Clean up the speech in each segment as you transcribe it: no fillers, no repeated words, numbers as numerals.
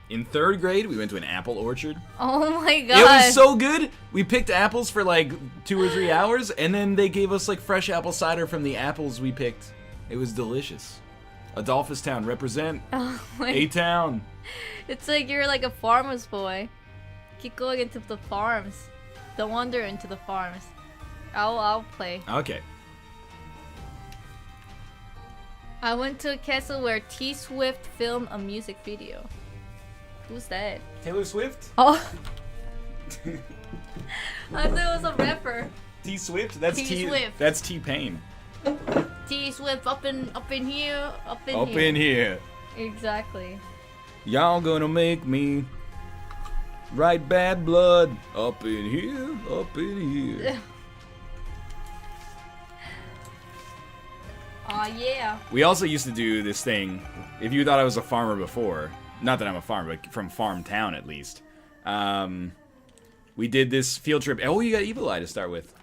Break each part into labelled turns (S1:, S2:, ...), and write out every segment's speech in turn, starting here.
S1: In 3rd grade, we went to an apple orchard.
S2: Oh my god.
S1: It was so good. We picked apples for like 2 or 3 hours, and then they gave us like fresh apple cider from the apples we picked. It was delicious. Adolphustown, represent.
S2: Oh my.
S1: A-town.
S2: It's like you're like a farmer's boy. Keep going into the farms. Don't wander into the farms. I'll play.
S1: Okay.
S2: I went to a castle where T Swift filmed a music video. Who's that?
S1: Taylor Swift?
S2: Oh. I thought it was a rapper.
S1: T Swift? That's
S2: T Swift.
S1: That's T-Pain.
S2: T Swift up in here.
S1: Up in here.
S2: Exactly.
S1: Y'all gonna make me write bad blood. Up in here, up in here.
S2: Aw, yeah.
S1: We also used to do this thing. If you thought I was a farmer before, not that I'm a farmer, but from farm town at least. We did this field trip. Oh, you got Evil Eye to start with.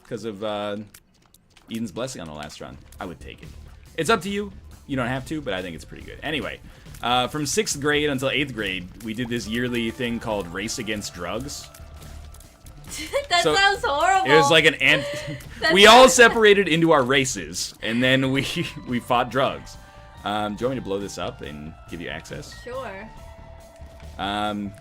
S1: Because of Eden's Blessing on the last run. I would take it. It's up to you. You don't have to, but I think it's pretty good. Anyway, from 6th grade until 8th grade, we did this yearly thing called Race Against Drugs.
S2: That sounds horrible.
S1: It was like an we all separated into our races, and then we fought drugs. Do you want me to blow this up and give you access?
S2: Sure.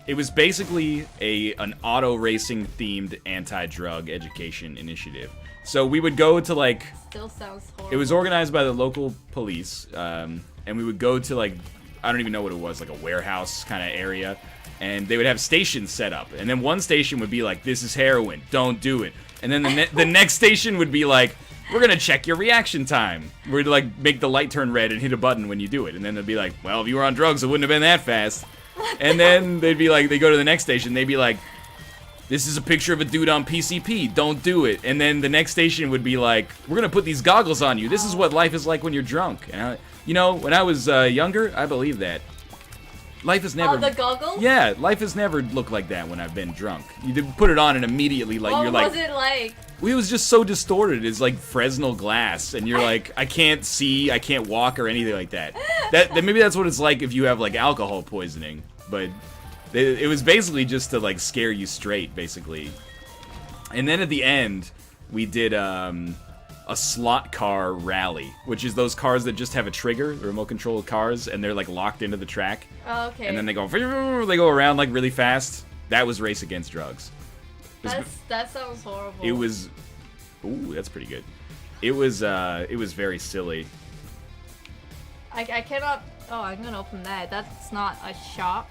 S1: It was basically an auto racing themed anti-drug education initiative. So we would go to like.
S2: Still sounds horrible.
S1: It was organized by the local police, and we would go to like, I don't even know what it was, like a warehouse kind of area. And they would have stations set up. And then one station would be like, this is heroin, don't do it. And then the next station would be like, we're going to check your reaction time. We're to like make the light turn red and hit a button when you do it. And then they'd be like, well, if you were on drugs, it wouldn't have been that fast. And then they'd be like, they go to the next station, they'd be like, this is a picture of a dude on PCP, don't do it. And then the next station would be like, we're going to put these goggles on you. This is what life is like when you're drunk. And you know, when I was younger, I believed that. Life has never.
S2: Oh, the goggles?
S1: Yeah, life has never looked like that when I've been drunk. You put it on and immediately, like,
S2: what
S1: you're like.
S2: What was it like?
S1: It was just so distorted. It's like Fresnel glass, and you're like, I can't see, I can't walk, or anything like that. Maybe that's what it's like if you have like alcohol poisoning. But it was basically just to like scare you straight, basically. And then at the end, we did a slot car rally, which is those cars that just have a trigger, the remote controlled cars, and they're like locked into the track.
S2: Oh, okay.
S1: And then they go around like really fast. That was Race Against Drugs.
S2: That sounds horrible.
S1: It was, ooh, that's pretty good. It was very silly.
S2: I cannot. Oh, I'm gonna open that. That's not a shop.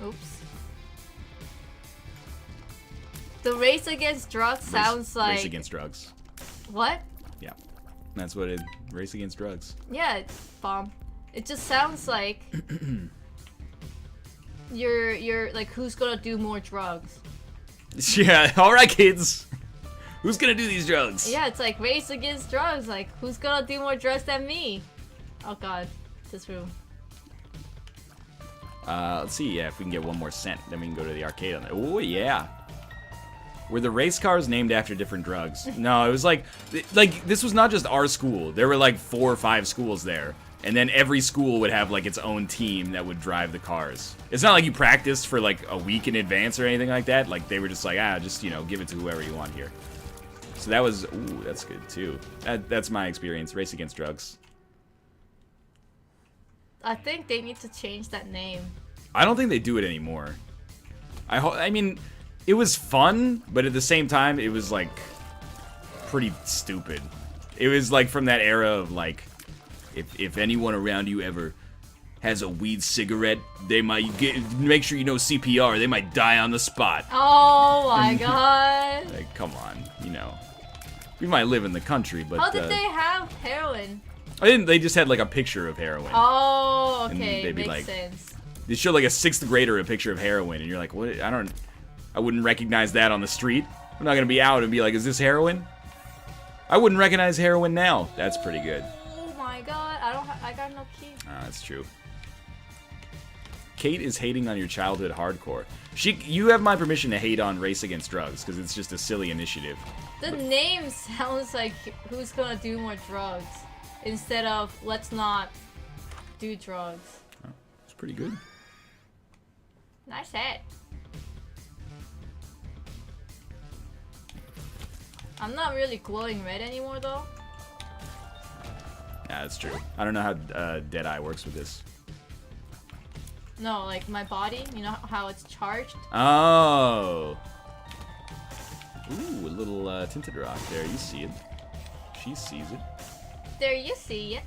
S2: Oops. The Race Against Drugs sounds like.
S1: Race Against Drugs.
S2: What?
S1: Yeah, that's what it. Race Against Drugs.
S2: Yeah, it's bomb. It just sounds like you're like, who's gonna do more drugs?
S1: Yeah. All right, kids. Who's gonna do these drugs?
S2: Yeah, it's like Race Against Drugs. Like, who's gonna do more drugs than me? Oh God, this room.
S1: Let's see. Yeah, if we can get one more cent, then we can go to the arcade on that. Oh yeah. Were the race cars named after different drugs? No, it was like this was not just our school. There were like 4 or 5 schools there. And then every school would have like its own team that would drive the cars. It's not like you practiced for like a week in advance or anything like that. Like they were just like, just, you know, give it to whoever you want here. So that was, ooh, that's good too. That's my experience, Race Against Drugs.
S2: I think they need to change that name.
S1: I don't think they do it anymore. I mean, it was fun, but at the same time, it was like pretty stupid. It was like from that era of like, if anyone around you ever has a weed cigarette, they might make sure you know CPR. They might die on the spot.
S2: Oh my God!
S1: Like, come on, you know, we might live in the country, but
S2: how did they have heroin?
S1: They just had like a picture of heroin.
S2: Oh, okay,
S1: they'd be
S2: makes
S1: like,
S2: sense.
S1: They show like a 6th grader a picture of heroin, and you're like, what? I wouldn't recognize that on the street. I'm not gonna be out and be like, is this heroin? I wouldn't recognize heroin now. That's pretty good.
S2: Oh my God, I got no key.
S1: That's true. Kate is hating on your childhood hardcore. You have my permission to hate on Race Against Drugs because it's just a silly initiative.
S2: The name sounds like who's gonna do more drugs instead of let's not do drugs.
S1: pretty good.
S2: Nice hit. I'm not really glowing red anymore though.
S1: Yeah, that's true. I don't know how Deadeye works with this.
S2: No, like my body, you know how it's charged?
S1: Oh. Ooh, a little tinted rock there. You see it. She sees it.
S2: There you see it.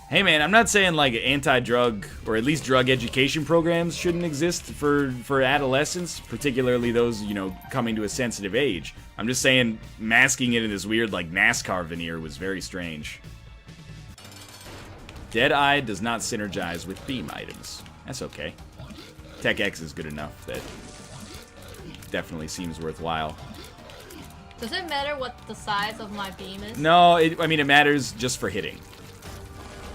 S1: Hey man, I'm not saying like anti-drug or at least drug education programs shouldn't exist for adolescents, particularly those, you know, coming to a sensitive age. I'm just saying masking it in this weird like NASCAR veneer was very strange. Deadeye does not synergize with theme items. That's okay. Tech X is good enough that definitely seems worthwhile.
S2: Does it matter what the size of my beam is?
S1: No, I mean it matters just for hitting.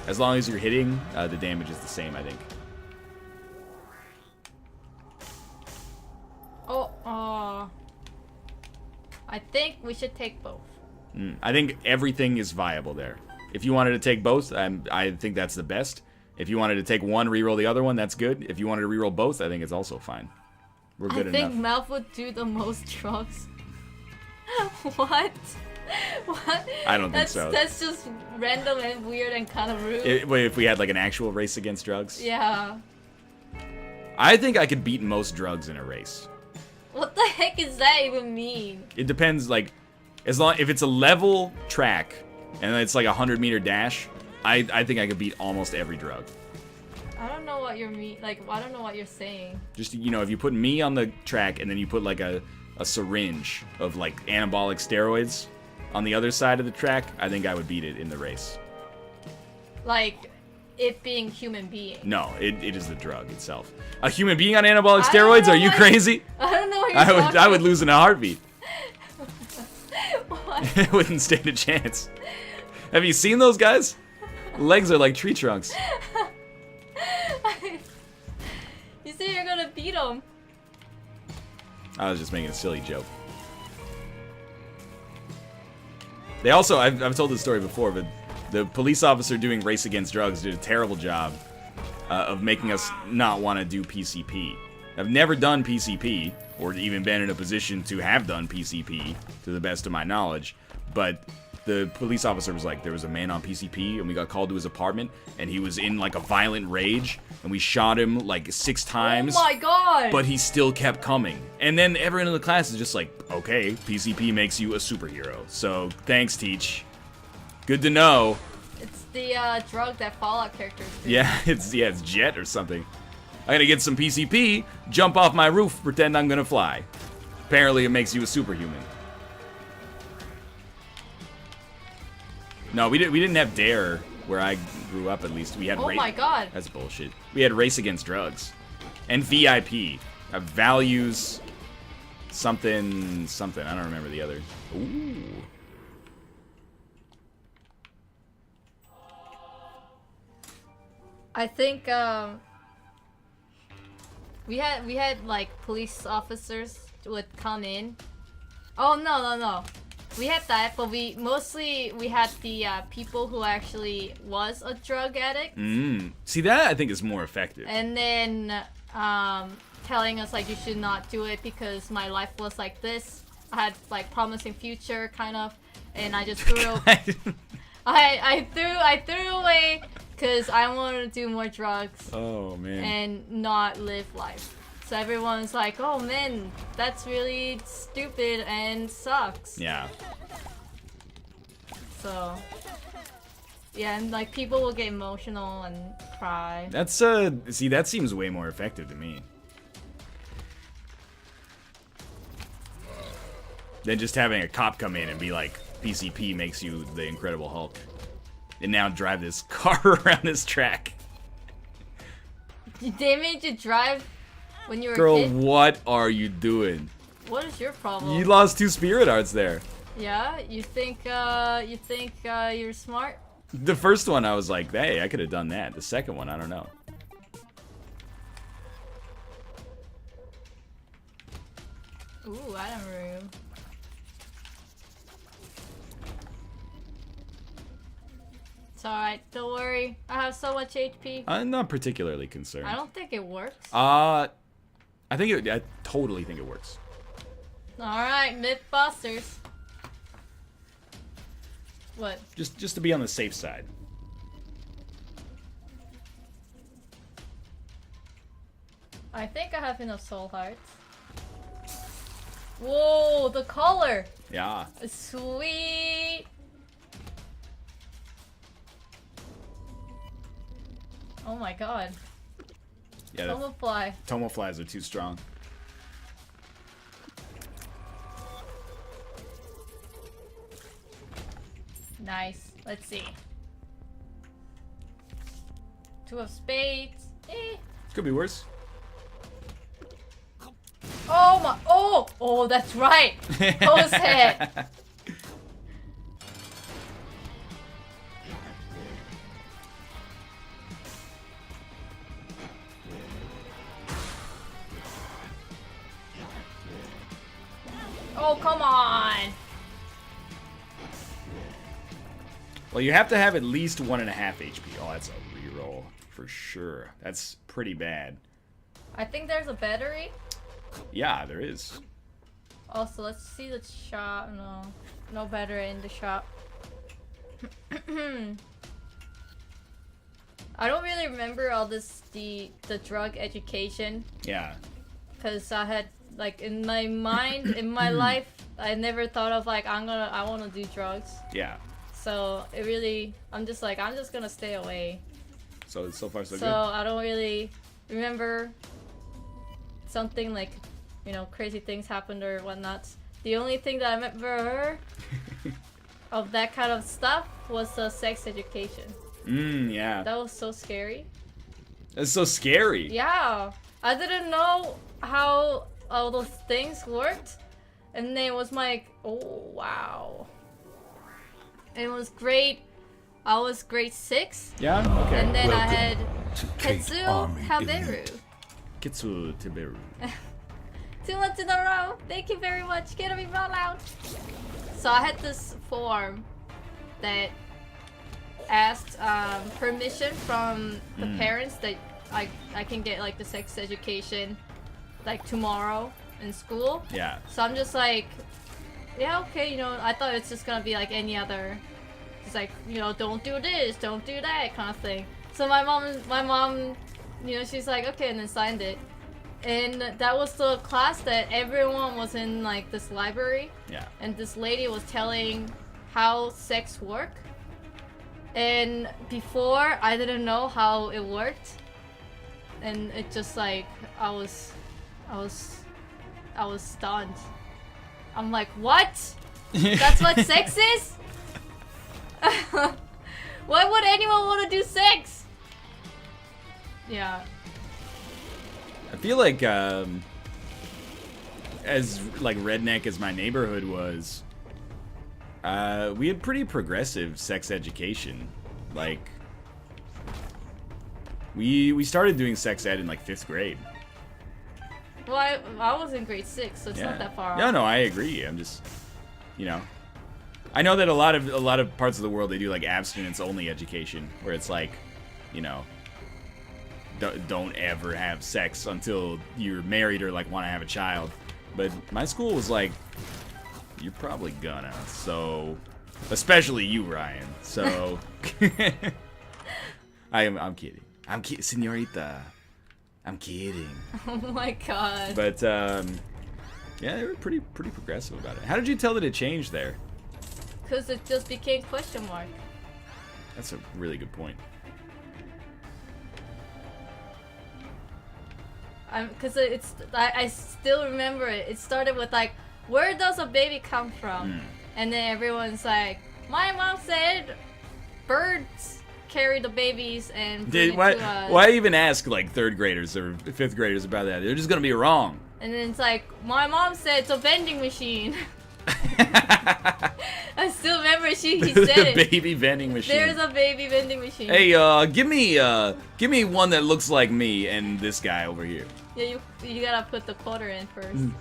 S1: As long as you're hitting, the damage is the same, I think.
S2: Oh, I think we should take both.
S1: I think everything is viable there. If you wanted to take both, I think that's the best. If you wanted to take one, reroll the other one, that's good. If you wanted to reroll both, I think it's also fine. We're good enough.
S2: I think Mouth would do the most drugs. What? What?
S1: I don't think so.
S2: That's just random and weird and kind of rude.
S1: If we had like an actual race against drugs?
S2: Yeah.
S1: I think I could beat most drugs in a race.
S2: What the heck does that even mean?
S1: It depends, like, if it's a level track and it's like a 100-meter dash, I think I could beat almost every drug.
S2: I don't know what you're I don't know what you're saying.
S1: Just, you know, if you put me on the track and then you put like a syringe of like anabolic steroids on the other side of the track, I think I would beat it in the race.
S2: Like, it being human being.
S1: No, it is the drug itself. A human being on anabolic steroids? Are you crazy?
S2: I don't know what you're talking about.
S1: I would lose in a heartbeat.
S2: What?
S1: It wouldn't stand a chance. Have you seen those guys? Legs are like tree trunks.
S2: You say you're gonna beat him.
S1: I was just making a silly joke. They also, I've told this story before, but the police officer doing Race Against Drugs did a terrible job of making us not want to do PCP. I've never done PCP, or even been in a position to have done PCP, to the best of my knowledge, but the police officer was like, there was a man on PCP, and we got called to his apartment, and he was in like a violent rage, and we shot him like 6 times.
S2: Oh my god!
S1: But he still kept coming. And then everyone in the class is just like, okay, PCP makes you a superhero. So, thanks, Teach. Good to know.
S2: It's the drug that Fallout characters do.
S1: Yeah, it's Jet or something. I gotta get some PCP, jump off my roof, pretend I'm gonna fly. Apparently it makes you a superhuman. No, we didn't have Dare where I grew up, at least. We had
S2: Oh my god.
S1: That's bullshit. We had Race Against Drugs. And VIP. Values something. I don't remember the other. Ooh.
S2: I think we had like police officers would come in. Oh no. We had that, but we had the people who actually was a drug addict.
S1: See, that I think is more effective.
S2: And then telling us like you should not do it because my life was like this. I had like promising future kind of, and I just threw. I threw away because I wanted to do more drugs.
S1: Oh man.
S2: And not live life. So everyone's like, oh man, that's really stupid and sucks.
S1: Yeah.
S2: So, yeah, and like people will get emotional and cry.
S1: That's, see, that seems way more effective to me. Than just having a cop come in and be like, PCP makes you the Incredible Hulk. And now drive this car around this track.
S2: They made you drive when you were
S1: Girl,
S2: a kid?
S1: what are you doing?
S2: What is your problem?
S1: You lost 2 spirit hearts there.
S2: Yeah? You think you're smart?
S1: The first one, I was like, hey, I could have done that. The second one, I don't know.
S2: Ooh, item room. alright. Don't worry. I have so much HP.
S1: I'm not particularly concerned.
S2: I don't think it works.
S1: I totally think it works.
S2: Alright, Mythbusters. What?
S1: Just to be on the safe side.
S2: I think I have enough soul hearts. Whoa, the color!
S1: Yeah.
S2: Sweet! Oh my god.
S1: Yeah.
S2: Tomofly.
S1: Tomoflies are too strong.
S2: Nice. Let's see. 2 of spades. Eh.
S1: Could be worse.
S2: Oh my. Oh! Oh, that's right. Hose head. Oh, come on.
S1: Well, you have to have at least 1.5 HP. Oh, that's a reroll for sure. That's pretty bad.
S2: I think there's a battery.
S1: Yeah, there is.
S2: Also, let's see the shop. No. No battery in the shop. I don't really remember all this, the drug education.
S1: Yeah.
S2: Because I had, like, in my mind, in my life, I never thought of, like, I want to do drugs.
S1: Yeah.
S2: So, it really, I'm just gonna stay away.
S1: So far so good.
S2: So, I don't really remember something like, you know, crazy things happened or whatnot. The only thing that I remember of that kind of stuff was the sex education.
S1: Yeah.
S2: That was so scary.
S1: That's so scary.
S2: Yeah. I didn't know how all those things worked. And then it was like, oh, wow. It was great. I was grade 6.
S1: Yeah? Okay.
S2: And then
S3: Welcome
S2: I had
S3: to
S2: Ketsu
S3: Army
S2: Haberu.
S1: Kitsu Tiberu.
S2: 2 months in a row. Thank you very much. Get me roll out. So I had this form that asked permission from the parents that I can get like the sex education like tomorrow in school.
S1: Yeah.
S2: So I'm just like, yeah, okay, you know, I thought it's just gonna be like any other, it's like, you know, don't do this, don't do that kind of thing. So my mom, you know, she's like, okay, and then signed it. And that was the class that everyone was in, like, this library.
S1: Yeah.
S2: And this lady was telling how sex worked. And before, I didn't know how it worked. And it just, like, I was stunned. I'm like, what? That's what sex is? Why would anyone want to do sex? Yeah.
S1: I feel like, as, like, redneck as my neighborhood was, we had pretty progressive sex education. Like, we started doing sex ed in, like, 5th grade.
S2: Well, I was in grade 6, so it's not that far off.
S1: No, I agree. I'm just, you know. I know that a lot of parts of the world, they do, like, abstinence-only education, where it's like, you know, don't ever have sex until you're married or like want to have a child. But my school was like, you're probably gonna. So, especially you, Ryan. So, I'm kidding. I'm kidding, señorita. I'm kidding.
S2: Oh my god.
S1: But yeah, they were pretty progressive about it. How did you tell that it changed there?
S2: Because it just became question mark.
S1: That's a really good point.
S2: Because I still remember it. It started with like, where does a baby come from? And then everyone's like, my mom said birds carry the babies and bring it to us.
S1: Why even ask like 3rd graders or 5th graders about that? They're just gonna be wrong.
S2: And then it's like, my mom said it's a vending machine. I still remember he said it.
S1: The baby vending machine.
S2: There's a baby vending machine.
S1: Hey, give me one that looks like me and this guy over here.
S2: Yeah, you gotta put the quarter in first. And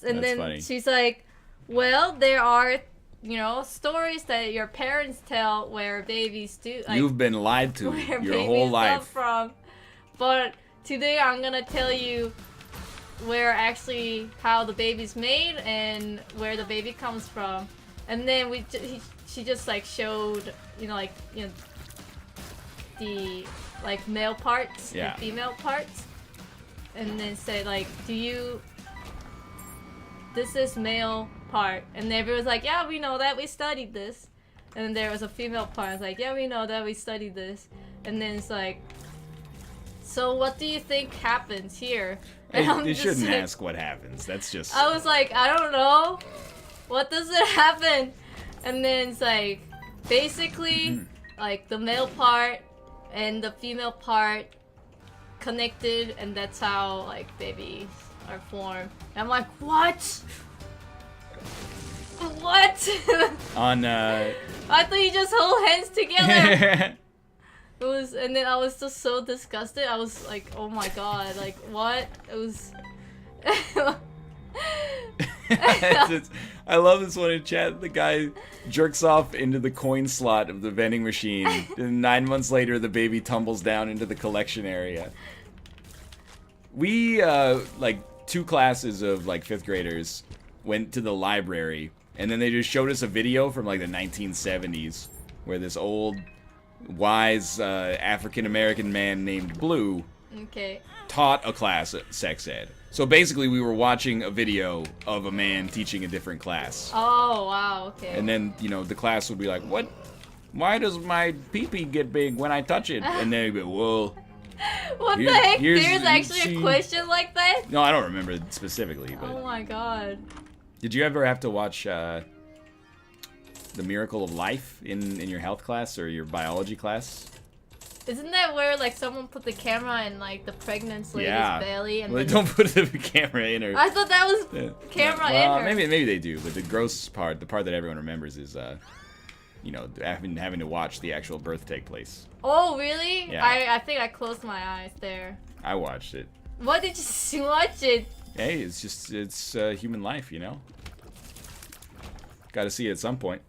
S1: That's
S2: then
S1: funny.
S2: she's like, Well, there are, stories that your parents tell where babies do. Like,
S1: You've been lied to
S2: where
S1: your
S2: babies
S1: whole
S2: come
S1: life.
S2: from. But today I'm gonna tell you where actually how the baby's made and where the baby comes from. And then she just like showed, the like male parts,
S1: Yeah.
S2: the female parts, and then said like, this is male part, and everyone's like, yeah, we know that, we studied this. And then there was a female part, I was like, yeah, we know that, we studied this. And then it's like, so what do you think happens here? And I'm
S1: You
S2: just
S1: shouldn't
S2: like,
S1: ask what happens. That's just.
S2: I was like, I don't know. What does it happen? And then it's like, basically, like the male part and the female part connected, and that's how like babies are formed. And I'm like, what? What?
S1: On.
S2: I thought you just hold hands together. It was, and then I was just so disgusted. I was like, oh my god, like what? It was.
S1: I love this one in chat. The guy jerks off into the coin slot of the vending machine, and 9 months later, the baby tumbles down into the collection area. We, like, 2 classes of, like, 5th graders went to the library, and then they just showed us a video from, like, the 1970s, where this old, wise, African-American man named Blue taught a class at sex ed. So basically, we were watching a video of a man teaching a different class.
S2: Oh, wow, okay.
S1: And then, the class would be like, what? Why does my pee-pee get big when I touch it? And then he'd be, well...
S2: What the heck?
S1: here's-
S2: There's actually
S1: see-
S2: a question like that?
S1: No, I don't remember it specifically, but...
S2: Oh my god.
S1: Did you ever have to watch, The Miracle of Life in your health class or your biology class?
S2: Isn't that where like someone put the camera in like the pregnant lady's belly? And
S1: well, they
S2: then
S1: don't put the camera in her.
S2: I thought that was camera
S1: well,
S2: in her.
S1: Maybe they do, but the gross part, the part that everyone remembers is, having to watch the actual birth take place.
S2: Oh, really?
S1: Yeah.
S2: I think I closed my eyes there.
S1: I watched it.
S2: Why did you watch it?
S1: Hey, it's human life, Got to see it at some point.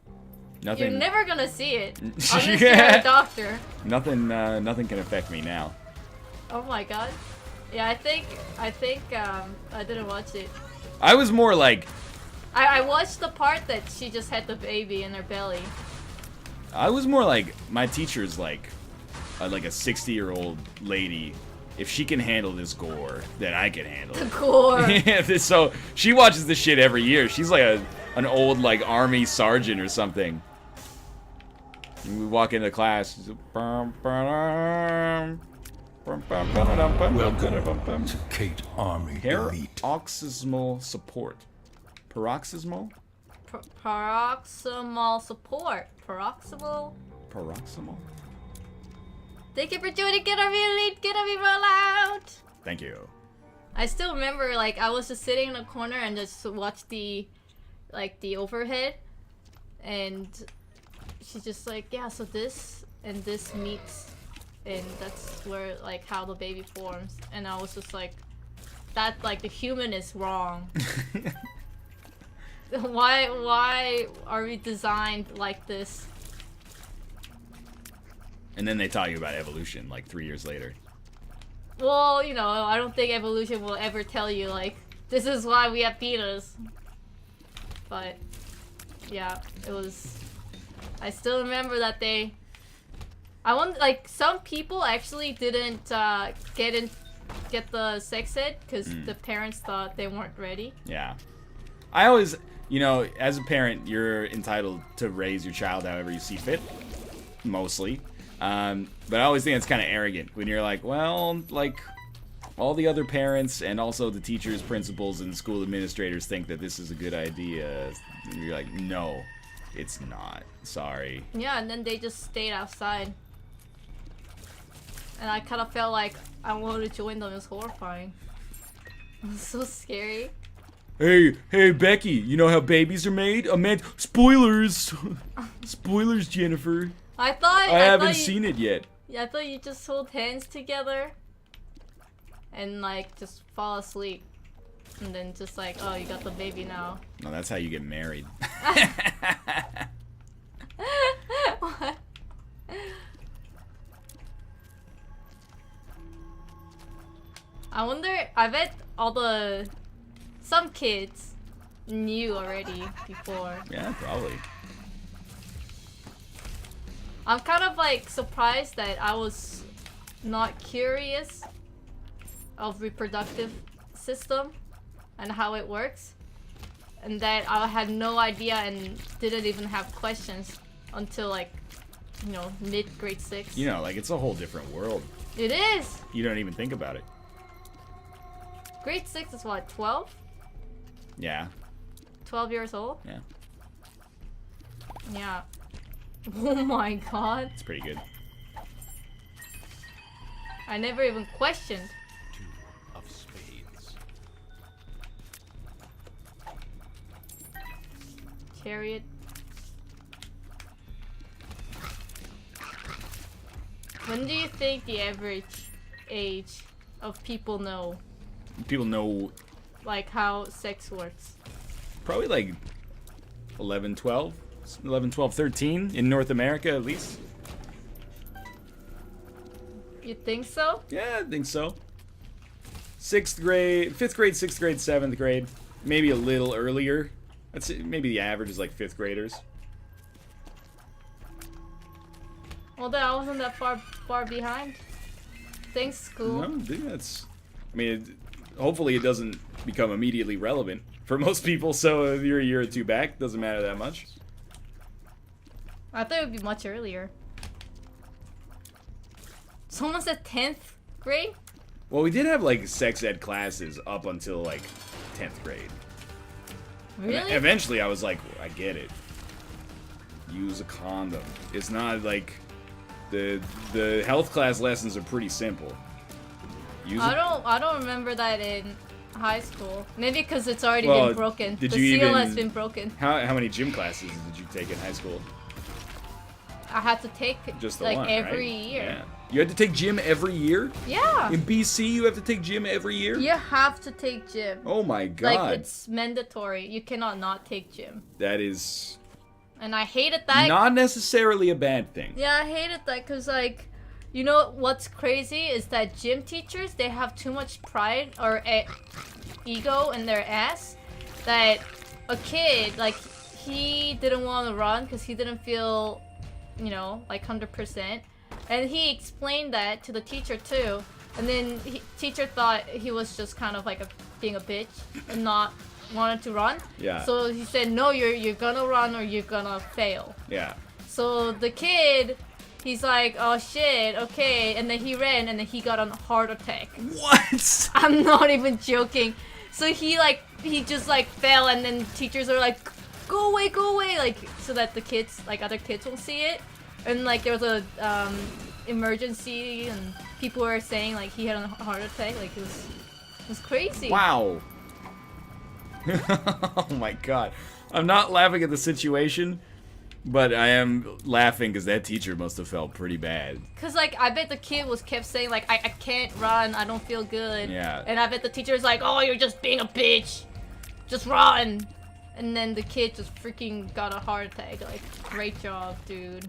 S1: Nothing.
S2: You're never gonna see it unless you're a doctor.
S1: Nothing can affect me now.
S2: Oh my god. Yeah, I think I didn't watch it.
S1: I was more like.
S2: I watched the part that she just had the baby in her belly.
S1: I was more like my teacher's like a 60-year-old lady. If she can handle this gore, then I can handle it.
S2: Gore.
S1: So she watches this shit every year. She's like an old like army sergeant or something. And we walk into class. She's like,
S3: Welcome to Kate Army Elite.
S1: Paroxysmal support. Paroxysmal?
S2: Paroxysmal support. Paroxysmal.
S1: Paroxysmal?
S2: Thank you for joining Get Army Elite. Get Army roll out.
S1: Thank you.
S2: I still remember, like, I was just sitting in a corner and just watched the overhead, and she's just like, yeah, so this and this meets, and that's where, like, how the baby forms. And I was just like, that, like, the human is wrong. Why are we designed like this?
S1: And then they taught you about evolution like 3 years later.
S2: Well, I don't think evolution will ever tell you, like, this is why we have penis. But, yeah, it was... I still remember that day. I want, like, some people actually didn't get the sex ed because the parents thought they weren't ready.
S1: Yeah. I always, as a parent, you're entitled to raise your child however you see fit. Mostly. But I always think it's kind of arrogant when you're like, well, like, all the other parents and also the teachers, principals, and school administrators think that this is a good idea. And you're like, no, it's not. Sorry.
S2: Yeah, and then they just stayed outside. And I kind of felt like I wanted to join them. It was horrifying. It was so scary.
S1: Hey, Becky, you know how babies are made? Spoilers! Spoilers, Jennifer.
S2: I
S1: haven't seen it yet.
S2: Yeah, I thought you just hold hands together and like just fall asleep. and then just like, oh, you got the baby now.
S1: No, that's how you get married.
S2: What? I wonder, I bet some kids knew already before.
S1: Yeah, probably.
S2: I'm kind of like surprised that I was not curious of reproductive system and how it works, and that I had no idea and didn't even have questions until like, you know, mid grade 6.
S1: You know, like it's a whole different world.
S2: It is.
S1: You don't even think about it.
S2: Grade 6 is what, 12?
S1: Yeah.
S2: 12 years old?
S1: Yeah.
S2: Yeah. Oh my god.
S1: It's pretty good.
S2: I never even questioned.
S3: 2 of spades.
S2: Chariot. When do you think the average age of people know?
S1: People know
S2: Like how sex works?
S1: probably like 11, 12. 11, 12, 13 in North America at least.
S2: You think so?
S1: Yeah, I think so. 6th grade, 5th grade, 6th grade, 7th grade. Maybe a little earlier. I'd say maybe the average is like 5th graders.
S2: Although I wasn't that far behind. Thanks, school.
S1: No, I think that's... I mean, hopefully it doesn't become immediately relevant for most people, so if you're a year or two back, doesn't matter that much.
S2: I thought it would be much earlier. Someone said 10th grade?
S1: Well, we did have like sex ed classes up until like 10th grade.
S2: Really?
S1: And eventually I was like, I get it. Use a condom. It's not like the health class lessons are pretty simple.
S2: I don't remember that in high school. Maybe because it's already
S1: Well,
S2: been broken.
S1: did
S2: The
S1: you
S2: seal
S1: even-
S2: has been broken.
S1: How many gym classes did you take in high school?
S2: I had to take
S1: Just the
S2: like
S1: one,
S2: every
S1: right?
S2: year.
S1: Yeah. You had to take gym every year?
S2: Yeah.
S1: In BC, you have to take gym every year?
S2: You have to take gym.
S1: Oh my god.
S2: Like it's mandatory. You cannot not take gym.
S1: That is
S2: And I hated that.
S1: not necessarily a bad thing.
S2: Yeah, I hated that because, like, you know what's crazy is that gym teachers, they have too much pride or ego in their ass that a kid, like, he didn't want to run because he didn't feel, you know, like 100%. And he explained that to the teacher too. And then teacher thought he was just kind of like being a bitch and not wanted to run.
S1: Yeah.
S2: So he said, no, you're gonna run or you're gonna fail.
S1: Yeah.
S2: So the kid, he's like, oh shit, okay. And then he ran and then he got a heart attack.
S1: What?
S2: I'm not even joking. So he just like fell and then teachers are like, go away, like, so that the kids, like other kids won't see it. And like there was a emergency and people were saying like he had a heart attack. Like it was crazy.
S1: Wow. Oh my god. I'm not laughing at the situation, but I am laughing because that teacher must have felt pretty bad.
S2: Cause like I bet the kid kept saying like I can't run, I don't feel good.
S1: Yeah.
S2: And I bet the teacher's like, oh, you're just being a bitch, just run. And then the kid just freaking got a heart attack. Like, great job, dude.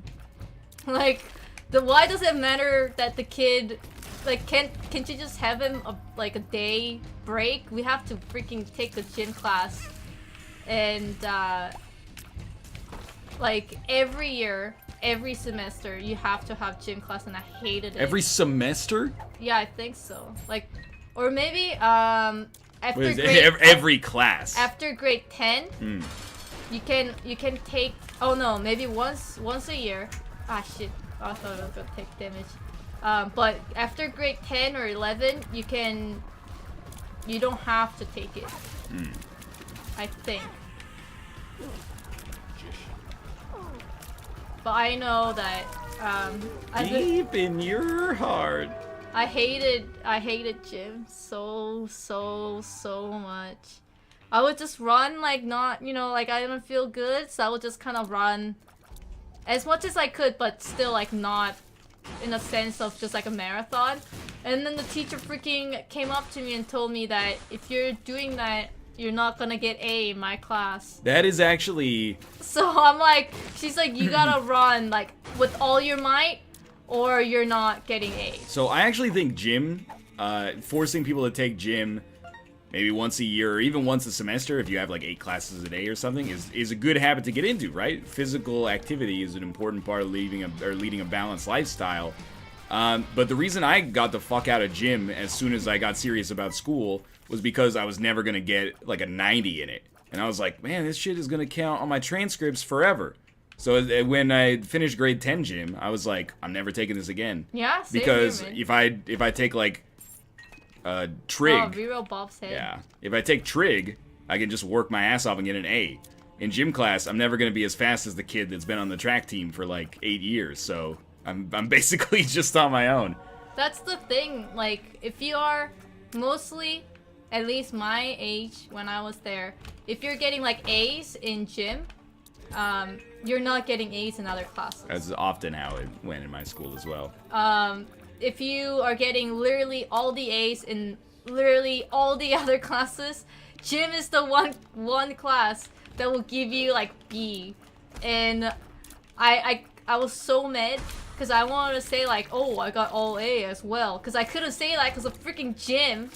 S2: Like, why does it matter that the kid, like, can't you just have him a day break? We have to freaking take the gym class, and like every year, every semester, you have to have gym class, and I hated it.
S1: Every semester?
S2: Yeah, I think so. Like, or maybe after
S1: Wait,
S2: grade
S1: every class.
S2: after grade 10. You can take, oh no, maybe once a year. Ah shit, I thought I was gonna take damage. But after grade 10 or 11, you don't have to take it. I think. But I know that
S1: Deep in your heart.
S2: I hated gym so much. I would just run like not, you know, like I didn't feel good, so I would just kind of run as much as I could, but still like not in a sense of just like a marathon. And then the teacher freaking came up to me and told me that if you're doing that, you're not gonna get A in my class.
S1: That is actually...
S2: So I'm like, she's like, you gotta run like with all your might or you're not getting A.
S1: So I actually think gym, forcing people to take gym maybe once a year or even once a semester, if you have like 8 classes a day or something, is a good habit to get into, right? Physical activity is an important part of leading a balanced lifestyle. But the reason I got the fuck out of gym as soon as I got serious about school was because I was never gonna get like a 90 in it. And I was like, man, this shit is gonna count on my transcripts forever. So when I finished grade 10 gym, I was like, I'm never taking this again.
S2: Yeah, same
S1: because
S2: here, man.
S1: if I take like trig,
S2: Oh, reroll Bob's head.
S1: yeah, if I take trig, I can just work my ass off and get an A. In gym class, I'm never gonna be as fast as the kid that's been on the track team for like 8 years. So I'm basically just on my own.
S2: That's the thing. Like, if you are mostly, at least my age when I was there, if you're getting like A's in gym, you're not getting A's in other classes.
S1: That's often how it went in my school as well.
S2: If you are getting literally all the A's in literally all the other classes, gym is the one class that will give you like B. And I was so mad because I wanted to say like, oh, I got all A as well, because I couldn't say that because of freaking gym.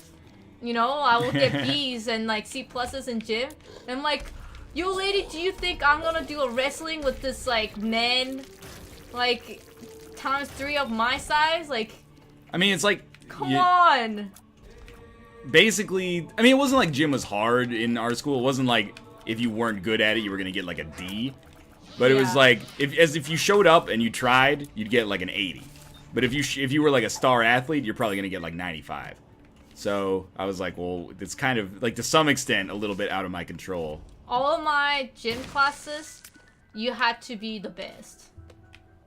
S2: You know, I will get B's and like C pluses in gym. And I'm like, yo lady, do you think I'm gonna do a wrestling with this like man like times 3 of my size? Like,
S1: I mean, it's like,
S2: come on.
S1: Basically, I mean, it wasn't like gym was hard in our school. It wasn't like if you weren't good at it, you were gonna get like a D. But it was like, if you showed up and you tried, you'd get like an 80. But if you were like a star athlete, you're probably gonna get like 95. So I was like, well, it's kind of like to some extent a little bit out of my control.
S2: All of my gym classes, you had to be the best.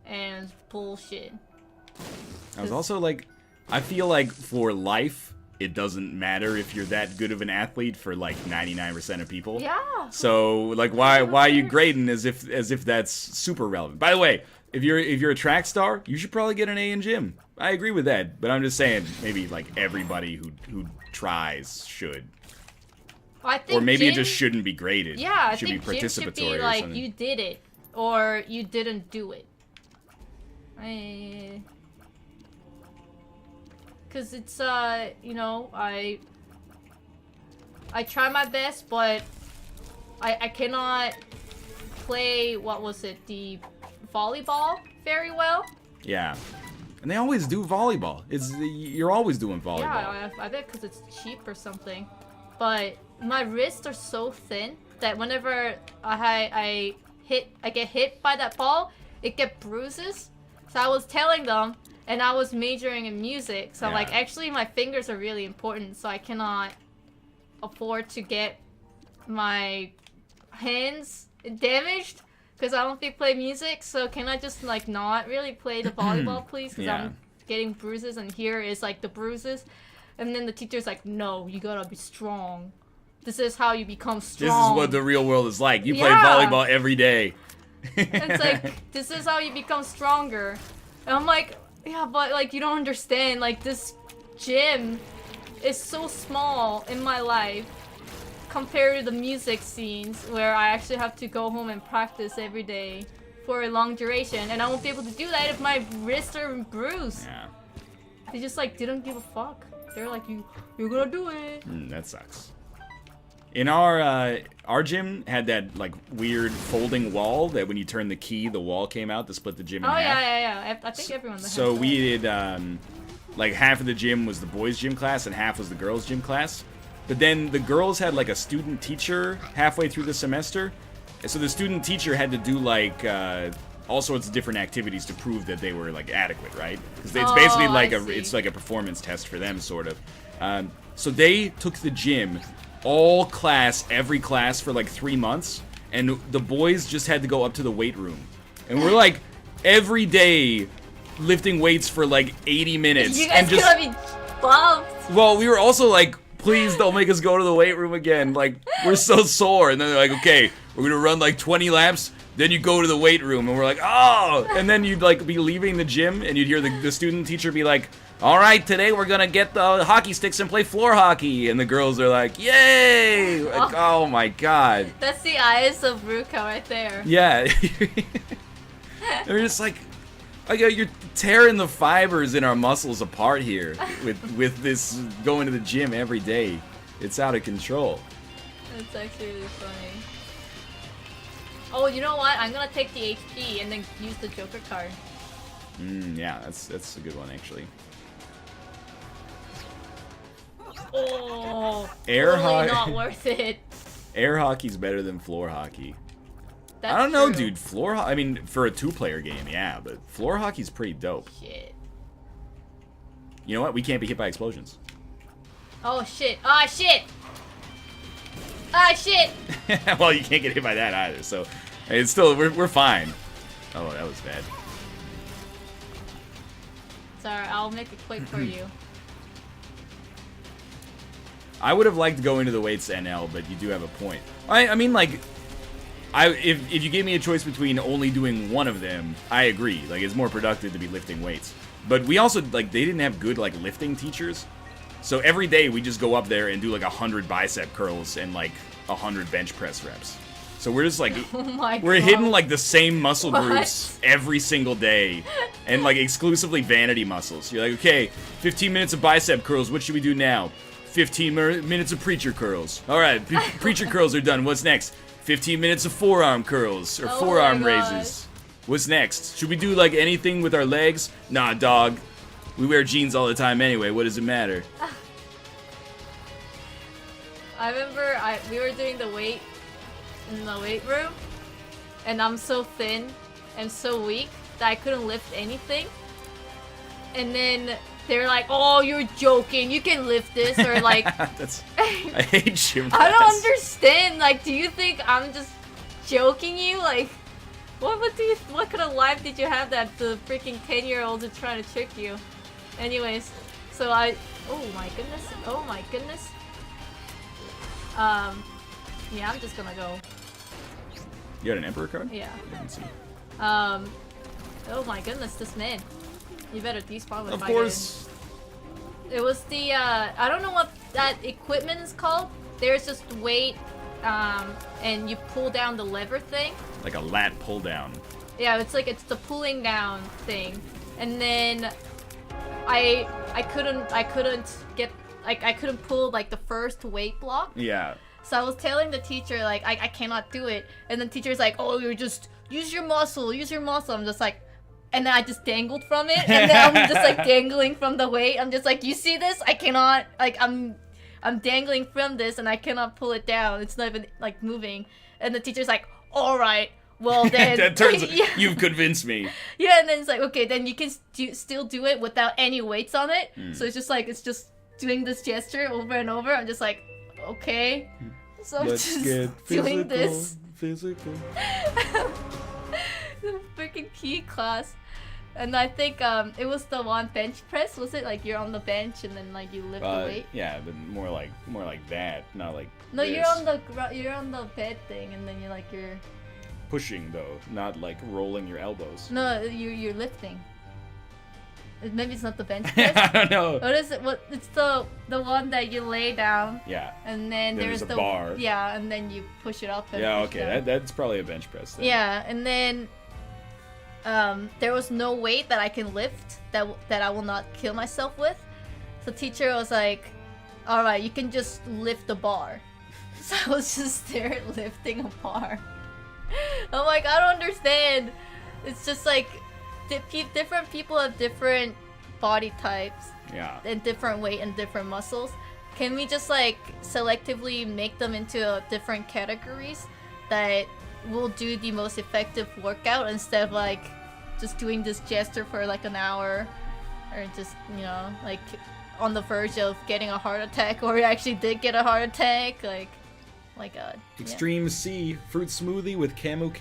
S2: And bullshit.
S1: I was also like, I feel like for life, it doesn't matter if you're that good of an athlete for like 99% of people.
S2: Yeah.
S1: So like, why are you grading as if that's super relevant? By the way, if you're a track star, you should probably get an A in gym. I agree with that, but I'm just saying maybe like everybody who tries should.
S2: I think
S1: or maybe
S2: gym,
S1: it just shouldn't be graded.
S2: Yeah, I
S1: it should
S2: think
S1: be
S2: gym
S1: participatory
S2: should be
S1: or
S2: like
S1: something.
S2: you did it or you didn't do it. Cause it's you know, I try my best, but I cannot play, what was it, the volleyball very well.
S1: Yeah, and they always do volleyball. You're always doing volleyball.
S2: Yeah, I bet because it's cheap or something. But my wrists are so thin that whenever I get hit by that ball, it get bruises. So I was telling them, and I was majoring in music, so like actually my fingers are really important, so I cannot afford to get my hands damaged because I don't play music. So can I just like not really play the volleyball, please? Because I'm getting bruises, and here is like the bruises. And then the teacher's like, no, you gotta be strong. This is how you become strong.
S1: This is what the real world is like. You play volleyball every day.
S2: It's like, this is how you become stronger. And I'm like, yeah, but like you don't understand. Like this gym is so small in my life compared to the music scenes where I actually have to go home and practice every day for a long duration. And I won't be able to do that if my wrists are bruised.
S1: Yeah.
S2: They just like didn't give a fuck. They're like, you're gonna do it.
S1: That sucks. In our gym had that like weird folding wall that when you turn the key, the wall came out to split the gym in half.
S2: Yeah. I think everyone.
S1: So we did like half of the gym was the boys' gym class and half was the girls' gym class. But then the girls had like a student teacher halfway through the semester, and so the student teacher had to do like all sorts of different activities to prove that they were like adequate, right? Because it's basically like it's like a performance test for them, sort of. So they took the gym, every class for like 3 months, and the boys just had to go up to the weight room, and we're like every day lifting weights for like 80 minutes.
S2: You guys
S1: and
S2: gonna be bumped.
S1: Well, we were also like, please don't make us go to the weight room again. Like, we're so sore. And then they're like, okay, we're gonna run like 20 laps. Then you go to the weight room, and we're like, oh! And then you'd like be leaving the gym, and you'd hear the student teacher be like, all right, today we're gonna get the hockey sticks and play floor hockey. And the girls are like, yay! Like, oh my god.
S2: That's the eyes of Ruka right there.
S1: Yeah. They're just like, you're tearing the fibers in our muscles apart here with this going to the gym every day. It's out of control.
S2: That's actually really funny. Oh, you know what? I'm gonna take the HP and then use the Joker card.
S1: Yeah, that's a good one actually.
S2: Oh,
S1: Air
S2: totally
S1: hockey.
S2: not worth it.
S1: Air hockey's better than floor hockey.
S2: That's
S1: I don't know,
S2: true.
S1: dude. I mean, for a 2-player game, yeah, but floor hockey's pretty dope.
S2: Shit.
S1: You know what? We can't be hit by explosions.
S2: Oh shit! Ah shit! Ah shit!
S1: Well, you can't get hit by that either, so it's still we're fine. Oh, that was bad.
S2: Sorry, I'll make it quick for you.
S1: I would have liked going to the weights NL, but you do have a point. I mean, like, if you gave me a choice between only doing one of them, I agree. Like, it's more productive to be lifting weights. But we also, like, they didn't have good, like, lifting teachers. So every day we just go up there and do, like, 100 bicep curls and, like, 100 bench press reps. So we're just, like,
S2: Oh my
S1: we're
S2: God.
S1: hitting, like, the same muscle
S2: What?
S1: groups every single day. And, like, exclusively vanity muscles. You're like, okay, 15 minutes of bicep curls. What should we do now? 15 minutes of preacher curls. All right, preacher curls are done. What's next? 15 minutes of forearm curls or
S2: Oh
S1: forearm
S2: my gosh.
S1: raises. What's next? Should we do like anything with our legs? Nah, dog. We wear jeans all the time anyway. What does it matter?
S2: I remember we were doing the weight in the weight room, and I'm so thin and so weak that I couldn't lift anything. And then they're like, "Oh, you're joking. You can lift this," or like,
S1: That's. I hate gym
S2: I don't
S1: class.
S2: understand. Like, do you think I'm just joking you? Like, what kind of life did you have that the freaking 10-year-olds are trying to trick you? Anyways, so oh my goodness. Yeah, I'm just gonna go.
S1: You got an emperor card?
S2: Yeah.
S1: I didn't see.
S2: Oh my goodness, this man. You better despawn with
S1: Of
S2: my
S1: course.
S2: game. It was the I don't know what that equipment is called. There's just weight, and you pull down the lever thing.
S1: Like a lat pull down.
S2: Yeah, it's the pulling down thing. And then I couldn't get I couldn't pull like the first weight block.
S1: Yeah.
S2: So I was telling the teacher like I cannot do it. And the teacher's like, "Oh, you're just use your muscle. I'm just like, and then I just dangled from it, and then I'm just like dangling from the weight. I'm just like, you see this? I cannot, like, I'm dangling from this, and I cannot pull it down. It's not even like moving. And the teacher's like, all right, well then.
S1: That turns.
S2: Yeah.
S1: You've convinced me.
S2: Yeah, and then it's like, okay, then you can still do it without any weights on it.
S1: Mm.
S2: So it's just doing this gesture over and over. I'm just like, okay. So I'm
S1: Let's
S2: just
S1: get
S2: doing this.
S1: Physical.
S2: The freaking PE class. And I think it was the one bench press. Was it like you're on the bench and then like you lift the weight?
S1: Yeah, but more like that, not like.
S2: No,
S1: this.
S2: you're on the bed thing, and then you're
S1: Pushing though, not like rolling your elbows.
S2: no, you're lifting. Maybe it's not the bench press.
S1: I don't know.
S2: What is it? What? It's the one that you lay down,
S1: Yeah.
S2: and then
S1: There's
S2: there's
S1: a
S2: the
S1: bar.
S2: Yeah, and then you push it up. And
S1: Yeah.
S2: push
S1: Okay.
S2: down.
S1: That's probably a bench press. Then.
S2: Yeah, and then there was no weight that I can lift that I will not kill myself with. So teacher was like, "All right, you can just lift the bar." So I was just there lifting a bar. I'm like, I don't understand. It's just like different people have different body types
S1: Yeah.
S2: and different weight and different muscles. Can we just like selectively make them into different categories that will do the most effective workout instead of like just doing this gesture for like an hour, or just, you know, like on the verge of getting a heart attack, or actually did get a heart attack, like my god.
S1: Extreme C fruit smoothie with camo.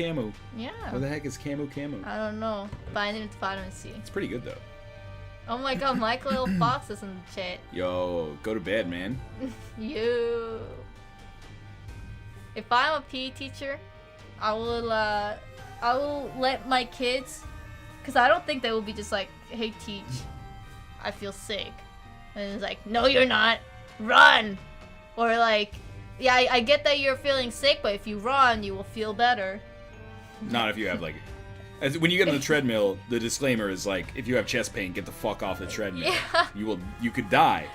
S2: Yeah.
S1: What the heck is camo?
S2: I don't know, but I need vitamin C.
S1: It's pretty good though.
S2: Oh my god, Michael Fox is in the chat.
S1: Yo, go to bed, man.
S2: You. If I'm a PE teacher, I will I will let my kids, because I don't think they will be just like, hey, teach, I feel sick. And it's like, no, you're not. Run! Or like, yeah, I get that you're feeling sick, but if you run, you will feel better.
S1: Not if you have like... When you get on the treadmill, the disclaimer is like, if you have chest pain, get the fuck off the treadmill.
S2: Yeah.
S1: You could die.